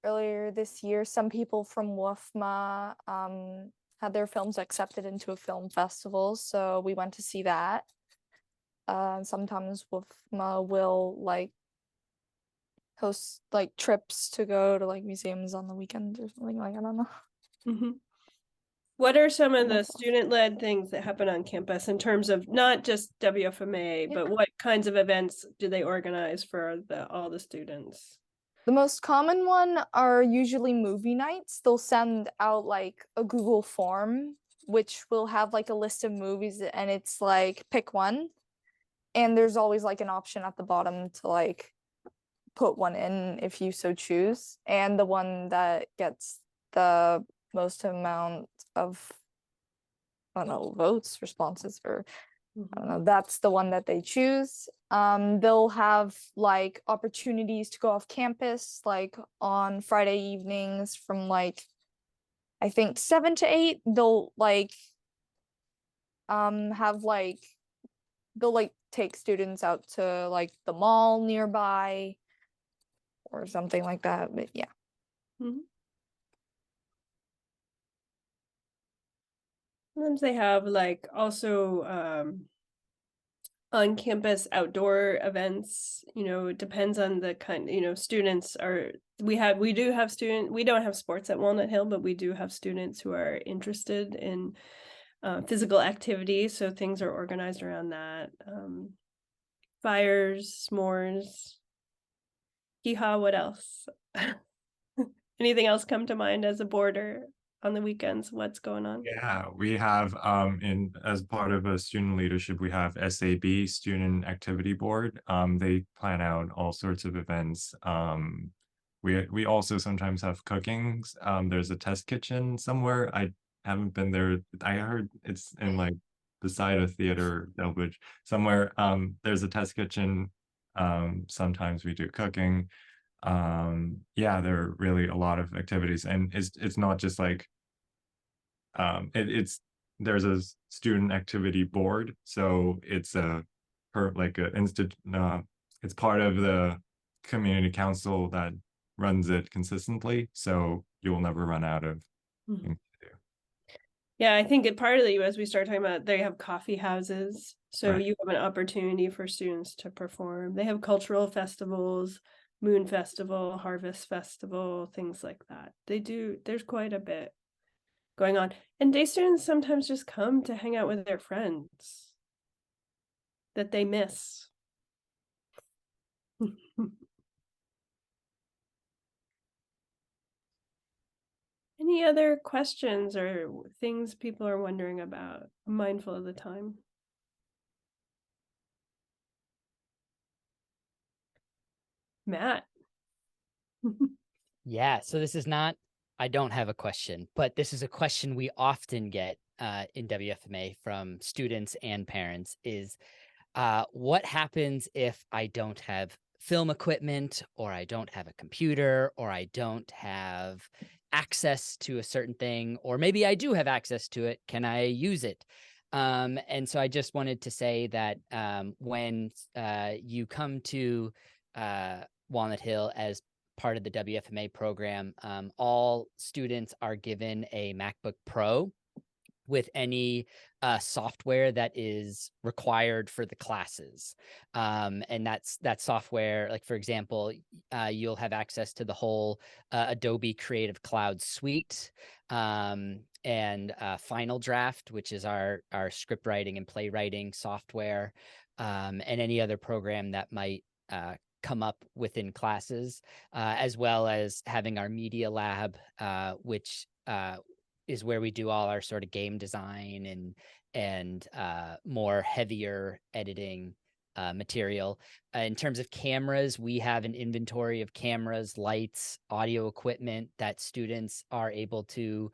earlier this year, some people from WFMA had their films accepted into a film festival, so we went to see that. Sometimes WFMA will like host like trips to go to like museums on the weekends or something, like I don't know. Mm-hmm. What are some of the That's awesome. student-led things that happen on campus in terms of not just WFMA, but what kinds of events do they organize for all the students? The most common one are usually movie nights. They'll send out like a Google form, which will have like a list of movies, and it's like pick one. And there's always like an option at the bottom to like put one in if you so choose. And the one that gets the most amount of, I don't know, votes, responses, or I don't know, that's the one that they choose. They'll have like opportunities to go off campus, like on Friday evenings from like, I think 7 to 8. They'll like have like, they'll like take students out to like the mall nearby or something like that. But yeah. Mm-hmm. Sometimes they have like also on campus outdoor events. It depends on the kind, students are, we don't have sports at Walnut Hill, but we do have students who are interested in physical activity. So things are organized around that. Fires, s'mores. Hee-haw, what else? Anything else come to mind as a boarder on the weekends? What's going on? Yeah, we have as part of a student leadership, we have SAB, Student Activity Board. They plan out all sorts of events. We also sometimes have cookings. There's a test kitchen somewhere. I haven't been there. I heard it's in like the side of Theater Delbridge somewhere. There's a test kitchen. Sometimes we do cooking. Yeah, there are really a lot of activities, and it's not just like there's a student activity board, so it's it's part of the community council that runs it consistently, so you'll never run out of things to do. Yeah, I think partly as we start talking about, they have coffee houses, so Right. you have an opportunity for students to perform. They have cultural festivals, Moon Festival, Harvest Festival, things like that. There's quite a bit going on. And day students sometimes just come to hang out with their friends that they miss. Any other questions or things people are wondering about? I'm mindful of the time. Matt. Yeah, so this is not, I don't have a question, but this is a question we often get in WFMA from students and parents is what happens if I don't have film equipment, or I don't have a computer, or I don't have access to a certain thing, or maybe I do have access to it. Can I use it? And so I just wanted to say that when you come to Walnut Hill as part of the WFMA program, all students are given a MacBook Pro with any software that is required for the classes. And that software, like for example, you'll have access to the whole Adobe Creative Cloud suite, and Final Draft, which is our script writing and playwriting software, and any other program that might come up within classes, as well as having our media lab, which is where we do all our sort of game design and more heavier editing material. In terms of cameras, we have an inventory of cameras, lights, audio equipment that students are able to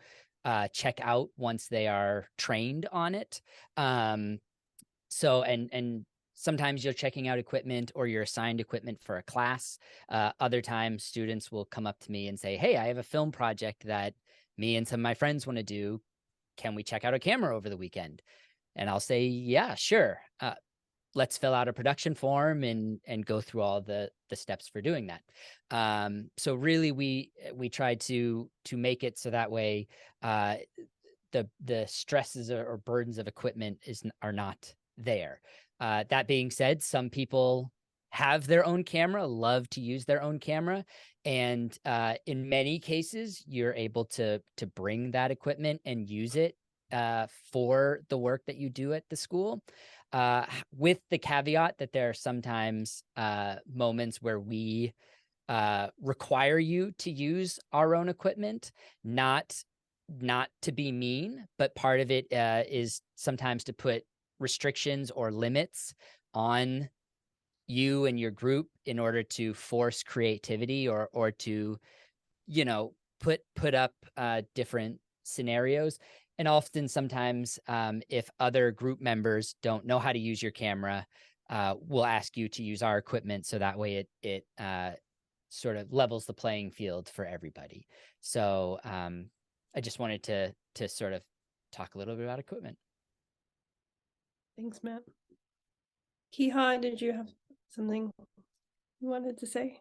check out once they are trained on it. So sometimes you're checking out equipment or you're assigned equipment for a class. Other times students will come up to me and say, hey, I have a film project that me and some of my friends want to do. Can we check out a camera over the weekend? And I'll say, yeah, sure. Let's fill out a production form and go through all the steps for doing that. So really we try to make it so that way the stresses or burdens of equipment are not there. That being said, some people have their own camera, love to use their own camera. And in many cases, you're able to bring that equipment and use it for the work that you do at the school, with the caveat that there are sometimes moments where we require you to use our own equipment, not to be mean, but part of it is sometimes to put restrictions or limits on you and your group in order to force creativity or to, put up different scenarios. And often sometimes if other group members don't know how to use your camera, we'll ask you to use our equipment so that way it sort of levels the playing field for everybody. So I just wanted to sort of talk a little bit about equipment. Thanks, Matt. Kiha, did you have something you wanted to say?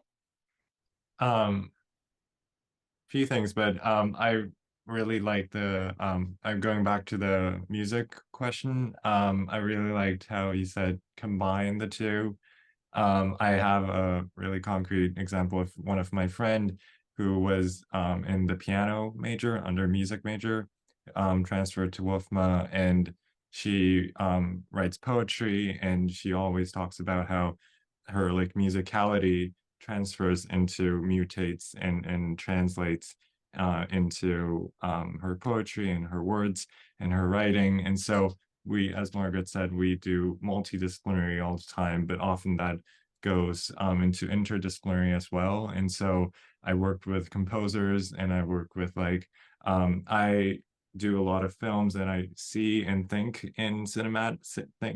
Few things, but I really like I'm going back to the music question. I really liked how you said combine the two. I have a really concrete example of one of my friend who was in the piano major under music major, transferred to WFMA, and she writes poetry, and she always talks about how her like musicality transfers into mutates and translates into her poetry and her words and her writing. And so we, as Margaret said, we do multidisciplinary all the time, but often that goes into interdisciplinary as well. And so I worked with composers, and I work with I do a lot of films, and I see and think in cinematically,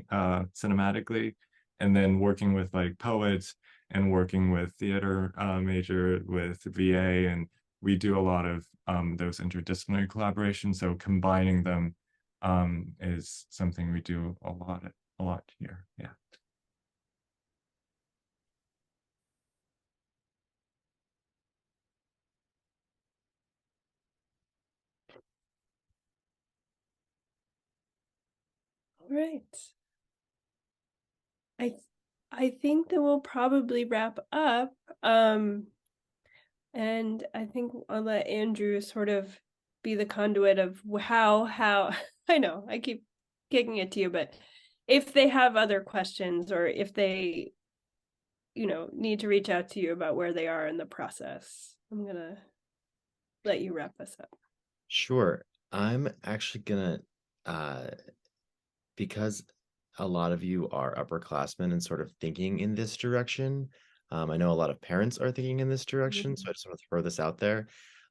and then working with like poets and working with theater major with VA, and we do a lot of those interdisciplinary collaborations. So combining them is something we do a lot here. Yeah. All right. I think that we'll probably wrap up. And I think I'll let Andrew sort of be the conduit of how I know I keep kicking it to you, but if they have other questions or if they need to reach out to you about where they are in the process, I'm gonna let you wrap us up. Sure. I'm actually gonna because a lot of you are upperclassmen and sort of thinking in this direction. I know a lot of parents are thinking in this direction, so I just want to throw this out there.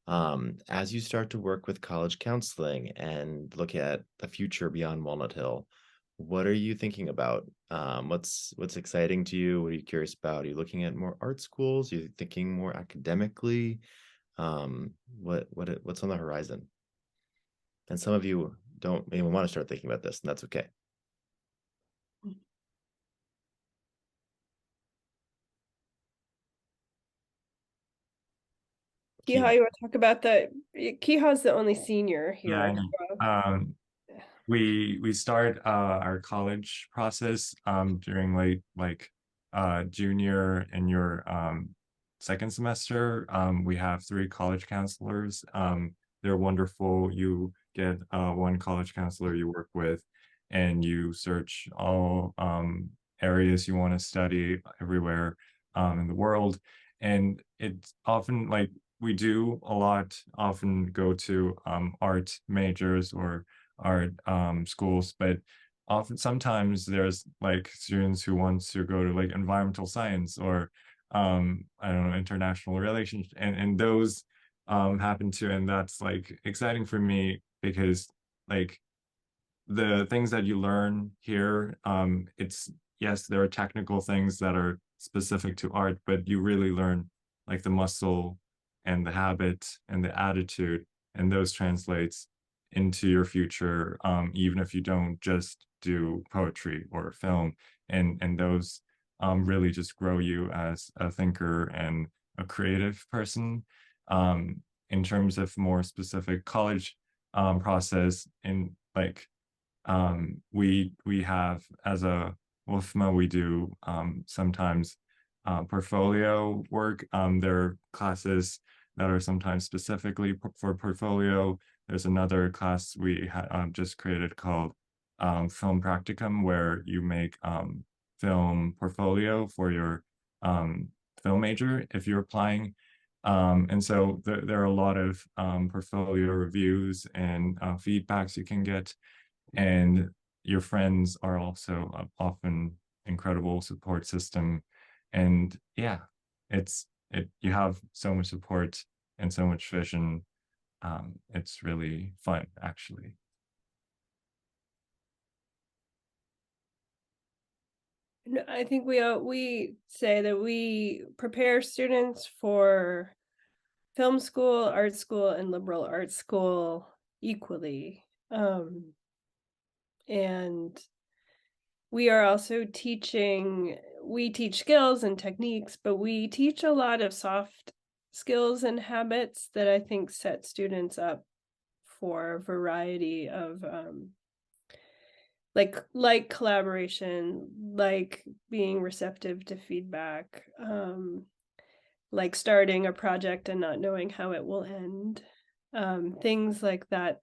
As you start to work with college counseling and look at the future beyond Walnut Hill, what are you thinking about? What's exciting to you? What are you curious about? Are you looking at more art schools? Are you thinking more academically? What's on the horizon? And some of you don't even want to start thinking about this, and that's okay. Kiha, you want to talk about Kiha's the only senior here. Yeah, we start our college process during like junior and your second semester. We have 3 college counselors. They're wonderful. You get one college counselor you work with, and you search all areas you want to study everywhere in the world. And it's often like we do a lot, often go to art majors or art schools, but often sometimes there's like students who want to go to like environmental science or I don't know, international relations, and those happen to, and that's like exciting for me because like the things that you learn here, it's yes, there are technical things that are specific to art, but you really learn like the muscle and the habit and the attitude, and those translates into your future, even if you don't just do poetry or film, and those really just grow you as a thinker and a creative person. In terms of more specific college process, in like we have as a WFMA, we do sometimes portfolio work. There are classes that are sometimes specifically for portfolio. There's another class we just created called Film Practicum, where you make film portfolio for your film major if you're applying. And so there are a lot of portfolio reviews and feedbacks you can get, and your friends are also often incredible support system. And yeah, you have so much support and so much vision. It's really fun, actually. No, I think we say that we prepare students for film school, art school, and liberal arts school equally. And we are also we teach skills and techniques, but we teach a lot of soft skills and habits that I think set students up for a variety of like collaboration, like being receptive to feedback, like starting a project and not knowing how it will end, things like that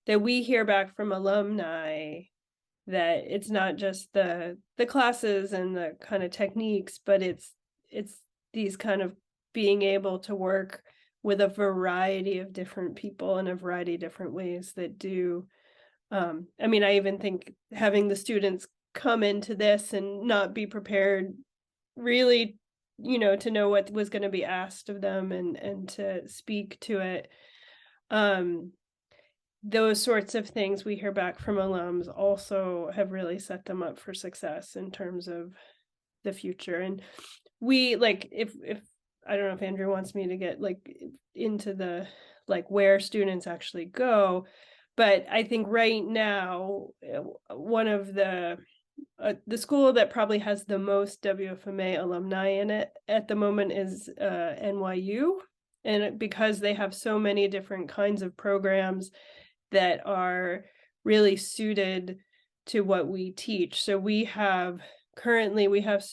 we hear back from alumni, that it's not just the classes and the kind of techniques, but it's these kind of being able to work with a variety of different people in a variety of different ways that do. I mean, I even think having the students come into this and not be prepared really, to know what was going to be asked of them and to speak to it. Those sorts of things we hear back from alums also have really set them up for success in terms of the future. And we like, if I don't know if Andrew wants me to get like into the like where students actually go, but I think right now one of the school that probably has the most WFMA alumni in it at the moment is NYU, and because they have so many different kinds of programs that are really suited to what we teach. So currently we have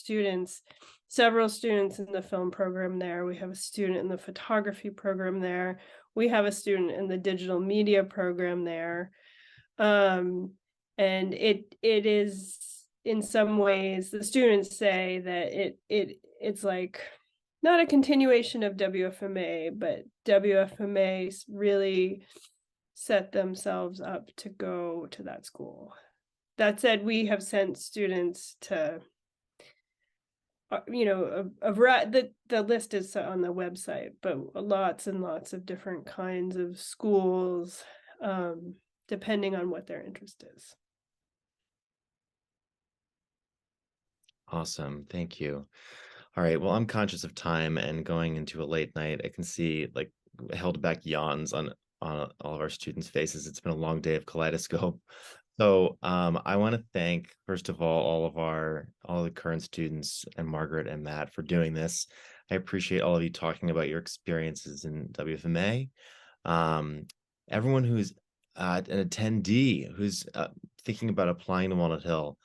several students in the film program there. We have a student in the photography program there. We have a student in the digital media program there. And it is, in some ways, the students say that it's like not a continuation of WFMA, but WFMA really set themselves up to go to that school. That said, we have sent students to, the list is on the website, but lots and lots of different kinds of schools, depending on what their interest is. Awesome. Thank you. All right. Well, I'm conscious of time and going into a late night. I can see like held back yawns on all of our students' faces. It's been a long day of Kaleidoscope. So I want to thank, first of all the current students and Margaret and Matt for doing this. I appreciate all of you talking about your experiences in WFMA. Everyone who's an attendee who's thinking about applying to Walnut Hill,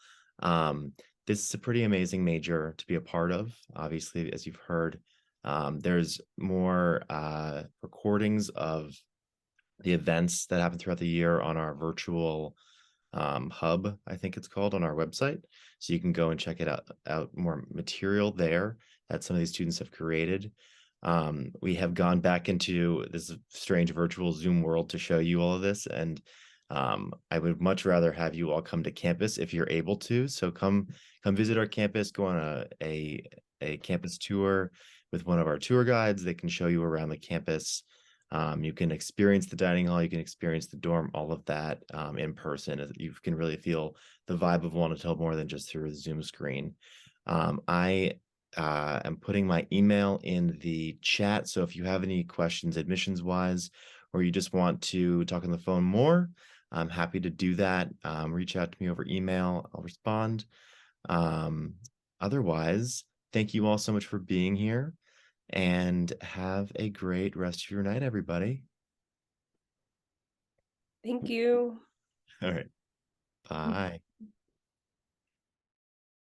this is a pretty amazing major to be a part of. Obviously, as you've heard, there's more recordings of the events that happen throughout the year on our virtual hub, I think it's called, on our website. So you can go and check it out more material there that some of these students have created. We have gone back into this strange virtual Zoom world to show you all of this, and I would much rather have you all come to campus if you're able to. So come visit our campus, go on a campus tour with one of our tour guides. They can show you around the campus. You can experience the dining hall, you can experience the dorm, all of that in person. You can really feel the vibe of Walnut Hill more than just through a Zoom screen. I am putting my email in the chat, so if you have any questions admissions wise, or you just want to talk on the phone more, I'm happy to do that. Reach out to me over email, I'll respond. Otherwise, thank you all so much for being here, and have a great rest of your night, everybody. Thank you. All right. Bye.